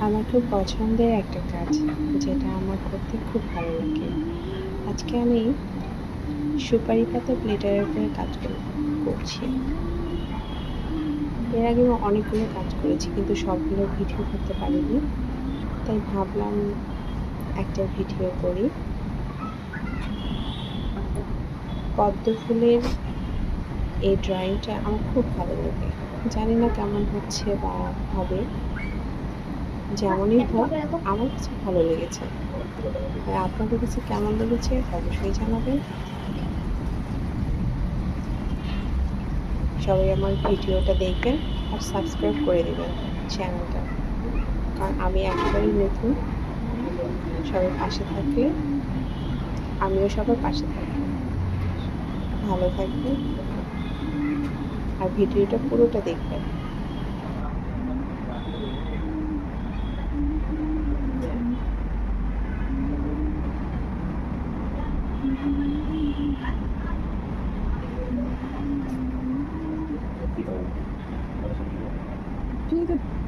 আমার খুব পছন্দের একটা কাজ, যেটা আমার করতে খুব ভালো লাগে। আজকে আমি সুপারি পাতা প্লেটারের উপরে কাজ করছি। এর আগেও অনেকগুলো কাজ করেছি, কিন্তু সবগুলোর ভিডিও করতে পারিনি। তাই ভাবলাম একটা ভিডিও করি। পদ্ম ফুলের এই ড্রয়িংটা আমার খুব ভালো লাগে। জানি না কেমন হচ্ছে বা হবে। যেমনই হোক, আমার কাছে ভালো লেগেছে। আর আপনাদের কাছে কেমন লেগেছে অবশ্যই জানাবেন। সবাই আমার ভিডিওটা দেখবেন আর সাবস্ক্রাইব করে দিবেন চ্যানেলটা, কারণ আমি একেবারেই নতুন। সবাই পাশে থাকলে আমিও সবার পাশে থাকবো। ভালো থাকবেন আর ভিডিওটা পুরোটা দেখবেন। ঠিক আছে।